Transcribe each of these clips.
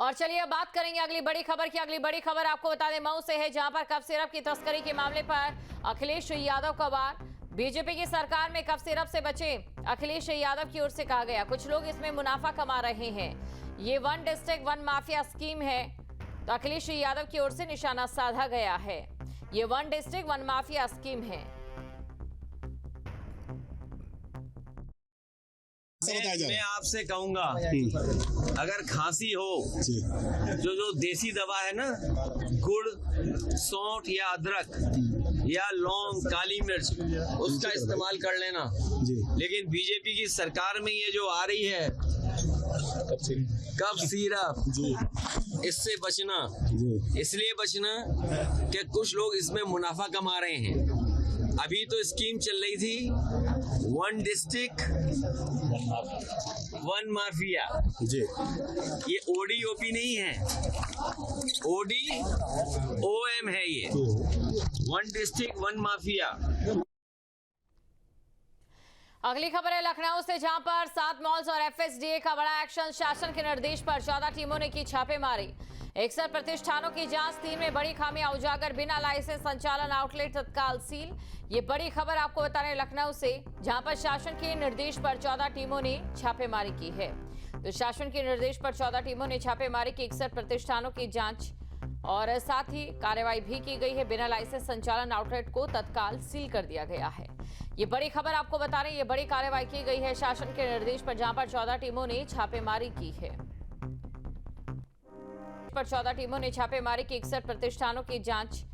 और चलिए अब बात करेंगे अगली बड़ी खबर की। अगली बड़ी खबर आपको बता दें मऊ से है, जहां पर कफ सिरप की तस्करी के मामले पर अखिलेश यादव का वार। बीजेपी की सरकार में कफ सिरप से बचे अखिलेश यादव की ओर से कहा गया। कुछ लोग इसमें मुनाफा कमा रहे हैं। ये one district one mafia scheme है, तो अखिलेश यादव की ओर से निशाना साधा गया है। ये one district one mafia scheme है। मैं आपसे कहूंगा, अगर खांसी हो, जो देसी दवा है ना, गुड़, सौंठ या अदरक या लौंग, काली मिर्च, उसका इस्तेमाल कर लेना। लेकिन बीजेपी की सरकार में ये जो आ रही है कफ सिरप, इससे बचना। इसलिए बचना कि कुछ लोग इसमें मुनाफा कमा रहे हैं। अभी तो स्कीम चल रही थी वन डिस्ट्रिक्ट वन माफिया। ये ओडीओपी नहीं है, ODOM है। ये वन डिस्ट्रिक्ट वन माफिया। अगली खबर है लखनऊ से, जहां पर 7 मॉल्स और FSDA का बड़ा एक्शन। शासन के निर्देश पर 14 टीमों ने की छापेमारी। 61 प्रतिष्ठानों की जांच, 3 में बड़ी खामियां उजागर। बिना लाइसेंस संचालन आउटलेट तत्काल सील। ये बड़ी खबर आपको बता रहे लखनऊ से, जहां पर शासन के निर्देश पर 14 टीमों ने छापेमारी की है। तो शासन के निर्देश पर 14 टीमों ने छापेमारी की। 61 प्रतिष्ठानों की जांच और साथ ही कार्रवाई भी की गई है। बिना लाइसेंस संचालन आउटलेट को तत्काल सील कर दिया गया है। ये बड़ी खबर आपको बता रहे हैं, ये बड़ी कार्रवाई की गई है शासन के निर्देश पर, जहां पर 14 टीमों ने छापेमारी की है। पर 14 टीमों ने छापेमारी की। 61 प्रतिष्ठानों की जांच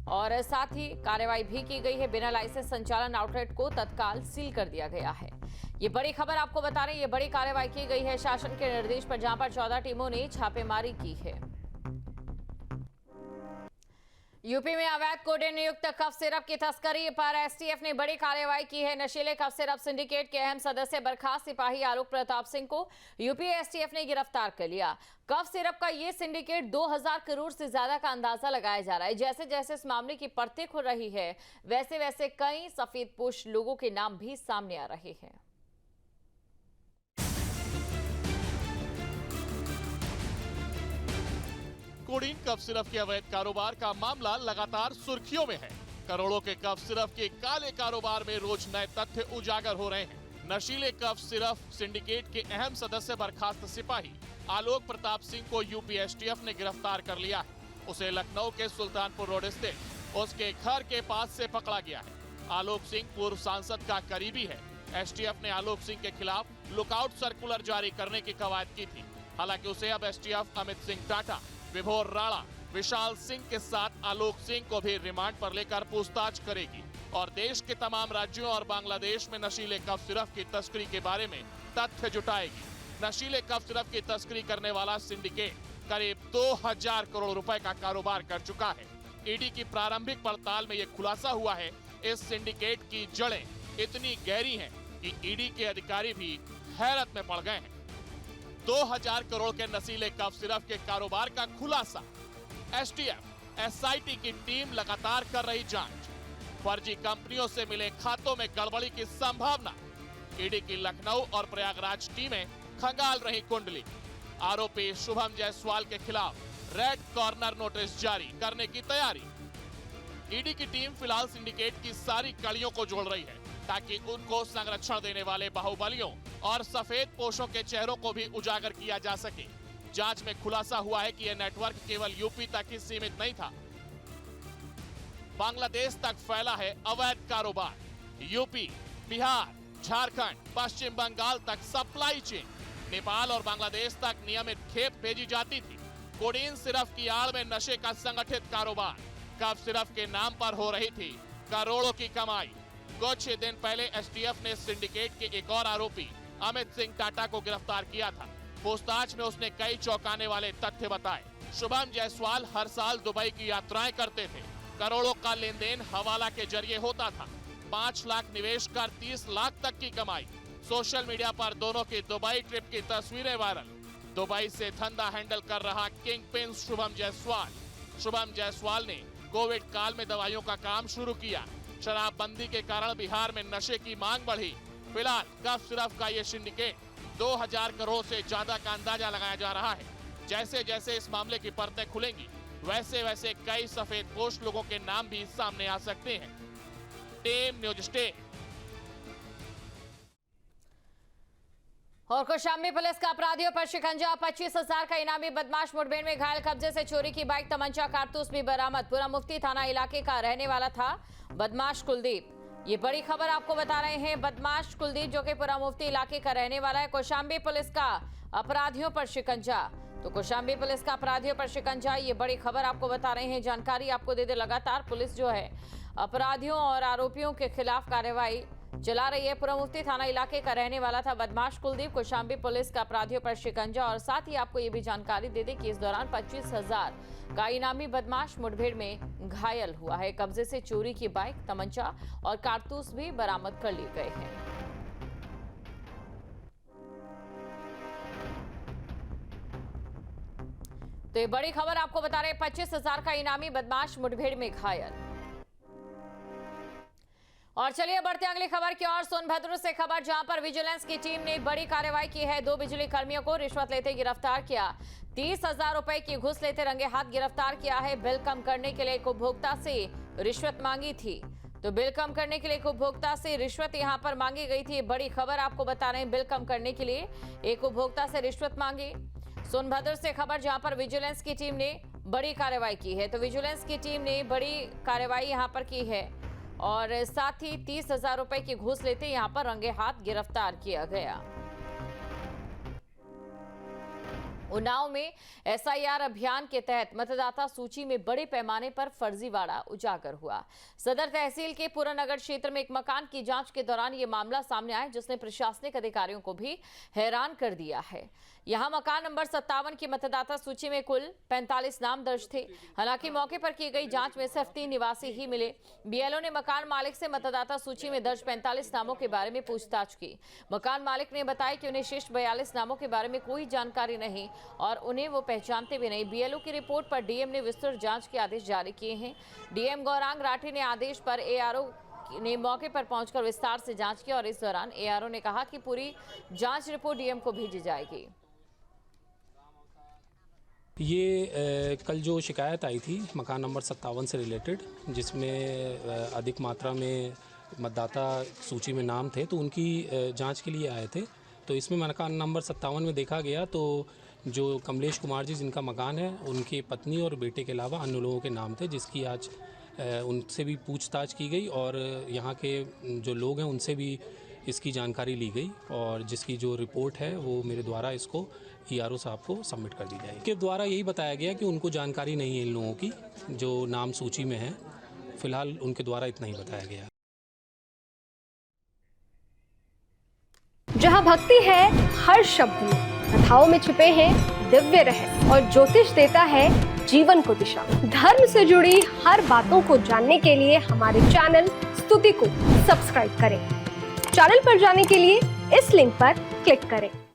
और साथ ही कार्रवाई भी की गई है। बिना लाइसेंस संचालन आउटलेट को तत्काल सील कर दिया गया है। ये बड़ी खबर आपको बता रहे हैं, ये बड़ी कार्रवाई की गई है शासन के निर्देश पर, जहां पर 14 टीमों ने छापेमारी की है। यूपी में अवैध कोडे नियुक्त कफ सिरप की तस्करी पर STF ने बड़ी कार्रवाई की है। नशीले कफ सिरप सिंडिकेट के अहम सदस्य बर्खास्त सिपाही आलोक प्रताप सिंह को यूपी STF ने गिरफ्तार कर लिया। कफ सिरप का ये सिंडिकेट 2000 करोड़ से ज्यादा का अंदाजा लगाया जा रहा है। जैसे जैसे इस मामले की परतें खुल रही है, वैसे वैसे कई सफेदपोश लोगों के नाम भी सामने आ रहे हैं। कोडीन कफ सिरप के अवैध कारोबार का मामला लगातार सुर्खियों में है। करोड़ों के कफ सिरप के काले कारोबार में रोज नए तथ्य उजागर हो रहे हैं। नशीले कफ सिरप सिंडिकेट के अहम सदस्य बर्खास्त सिपाही आलोक प्रताप सिंह को यूपी STF ने गिरफ्तार कर लिया है। उसे लखनऊ के सुल्तानपुर रोड स्थित उसके घर के पास से पकड़ा गया है। आलोक सिंह पूर्व सांसद का करीबी है। STF ने आलोक सिंह के खिलाफ लुकआउट सर्कुलर जारी करने की कवायद की थी। हालांकि उसे अब STF अमित सिंह टाटा, विभोर राणा, विशाल सिंह के साथ आलोक सिंह को भी रिमांड पर लेकर पूछताछ करेगी और देश के तमाम राज्यों और बांग्लादेश में नशीले कफ सिरप की तस्करी के बारे में तथ्य जुटाएगी। नशीले कफ सिरप की तस्करी करने वाला सिंडिकेट करीब 2000 करोड़ रुपए का कारोबार कर चुका है। ईडी की प्रारंभिक पड़ताल में यह खुलासा हुआ है। इस सिंडिकेट की जड़ें इतनी गहरी हैं कि ईडी के अधिकारी भी हैरत में पड़ गए हैं। 2000 करोड़ के नशीले कफ सिरप के कारोबार का खुलासा। STF SIT की टीम लगातार कर रही जांच। फर्जी कंपनियों से मिले खातों में गड़बड़ी की संभावना। ईडी की लखनऊ और प्रयागराज टीमें खंगाल रही कुंडली। आरोपी शुभम जायसवाल के खिलाफ रेड कॉर्नर नोटिस जारी करने की तैयारी। ईडी की टीम फिलहाल सिंडिकेट की सारी कड़ियों को जोड़ रही है ताकि उनको संरक्षण देने वाले बाहुबलियों और सफेद पोशों के चेहरों को भी उजागर किया जा सके। जांच में खुलासा हुआ है कि यह नेटवर्क केवल यूपी तक ही सीमित नहीं था, बांग्लादेश तक फैला है अवैध कारोबार। यूपी, बिहार, झारखंड, पश्चिम बंगाल तक सप्लाई चेन, नेपाल और बांग्लादेश तक नियमित खेप भेजी जाती थी। कोडीन सिरप की आड़ में नशे का संगठित कारोबार। कफ सिरप के नाम पर हो रही थी करोड़ों की कमाई। कुछ दिन पहले STF ने सिंडिकेट के एक और आरोपी अमित सिंह टाटा को गिरफ्तार किया था। पूछताछ में उसने कई चौंकाने वाले तथ्य बताए। शुभम जायसवाल हर साल दुबई की यात्राएं करते थे। करोड़ों का लेन देन हवाला के जरिए होता था। 5 लाख निवेश कर 30 लाख तक की कमाई। सोशल मीडिया पर दोनों की दुबई ट्रिप की तस्वीरें वायरल। दुबई से धंधा हैंडल कर रहा किंग पिन शुभम जायसवाल। शुभम जायसवाल ने कोविड काल में दवाइयों का काम शुरू किया। शराबबंदी के कारण बिहार में नशे की मांग बढ़ी। फिलहाल कफ सिरप का ये सिंडिकेट 2000 करोड़ से ज्यादा का अंदाजा लगाया जा रहा है। जैसे जैसे इस मामले की परतें खुलेंगी वैसे वैसे कई सफेदपोश लोगों के नाम भी सामने आ सकते हैं। Team news stay. और कौशाम्बी पुलिस का अपराधियों पर शिकंजा, 25,000 का इनामी बदमाश मुठभेड़ में घायल, कब्जे से चोरी की बाइक, तमंचा, कारतूस भी बरामद। पूरा मुफ्ती थाना इलाके का रहने वाला था बदमाश कुलदीप। ये बड़ी खबर आपको बता रहे हैं। बदमाश कुलदीप जो कि पूरा मुफ्ती इलाके का रहने वाला है। कौशाम्बी पुलिस का अपराधियों पर शिकंजा। तो कौशाम्बी पुलिस का अपराधियों पर शिकंजा, ये बड़ी खबर आपको बता रहे हैं। जानकारी आपको दे दे, लगातार पुलिस जो है अपराधियों और आरोपियों के खिलाफ कार्रवाई चला रही है। पूरा मुफ्ती थाना इलाके का रहने वाला था बदमाश कुलदीप। कौशाम्बी पुलिस का अपराधियों पर शिकंजा। और साथ ही आपको ये भी जानकारी दे दें कि इस दौरान 25,000 का इनामी बदमाश मुठभेड़ में घायल हुआ है। कब्जे से चोरी की बाइक, तमंचा और कारतूस भी बरामद कर लिए गए हैं। तो ये बड़ी खबर आपको बता रहे हैं, 25,000 का इनामी बदमाश मुठभेड़ में घायल। और चलिए बढ़ते अगली खबर की ओर। सोनभद्र से खबर, जहां पर विजिलेंस की टीम ने बड़ी कार्रवाई की है। 2 बिजली कर्मियों को रिश्वत लेते गिरफ्तार किया। 30,000 रुपए की घूस लेते रंगे हाथ गिरफ्तार किया है। बिल कम करने के लिए एक उपभोक्ता से रिश्वत मांगी थी। तो बिल कम करने के लिए एक उपभोक्ता से रिश्वत यहां पर मांगी गई थी। बड़ी खबर आपको बता रहे हैं, बिल कम करने के लिए एक उपभोक्ता से रिश्वत मांगी। सोनभद्र से खबर, जहां पर विजिलेंस की टीम ने बड़ी कार्रवाई की है। तो विजिलेंस की टीम ने बड़ी कार्रवाई यहां पर की है और साथ ही 30,000 रुपए की घूस लेते यहां पर रंगे हाथ गिरफ्तार किया गया। उन्नाव में एसआईआर अभियान के तहत मतदाता सूची में बड़े पैमाने पर फर्जीवाड़ा उजागर हुआ। सदर तहसील के पुरानगर क्षेत्र में एक मकान की जांच के दौरान यह मामला सामने आया, जिसने प्रशासनिक अधिकारियों को भी हैरान कर दिया है। यहां मकान नंबर 57 की मतदाता सूची में कुल 45 नाम दर्ज थे। हालांकि मौके पर की गई जांच में सिर्फ 3 निवासी ही मिले। बीएलओ ने मकान मालिक से मतदाता सूची में दर्ज 45 नामों के बारे में पूछताछ की। मकान मालिक ने बताया कि उन्हें शेष 42 नामों के बारे में कोई जानकारी नहीं और उन्हें वो पहचानते भी नहीं। बीएलओ की रिपोर्ट पर डीएम ने विस्तृत जांच के आदेश जारी किए हैं। डीएम गौरांग राठी ने आदेश पर एआरओ ने मौके पर पहुंचकर विस्तार से जांच की और इस दौरान एआरओ ने कहा कि पूरी जांच रिपोर्ट डीएम को भेजी जाएगी। ये कल जो शिकायत आई थी मकान नंबर 57 से रिलेटेड, जिसमें अधिक मात्रा में मतदाता सूची में नाम थे, तो उनकी जांच के लिए आए थे। तो इसमें मकान नंबर 57 में देखा गया तो जो कमलेश कुमार जी जिनका मकान है, उनकी पत्नी और बेटे के अलावा अन्य लोगों के नाम थे, जिसकी आज उनसे भी पूछताछ की गई और यहाँ के जो लोग हैं उनसे भी इसकी जानकारी ली गई और जिसकी जो रिपोर्ट है वो मेरे द्वारा इसको ईआरओ साहब को सबमिट कर दी जाएगी। के द्वारा यही बताया गया कि उनको जानकारी नहीं है इन लोगों की जो नाम सूची में है। फिलहाल उनके द्वारा इतना ही बताया गया। जहाँ भक्ति है हर शब्द में, कथाओं में छिपे हैं दिव्य रहस्य और ज्योतिष देता है जीवन को दिशा। धर्म से जुड़ी हर बातों को जानने के लिए हमारे चैनल स्तुति को सब्सक्राइब करें। चैनल पर जाने के लिए इस लिंक पर क्लिक करें।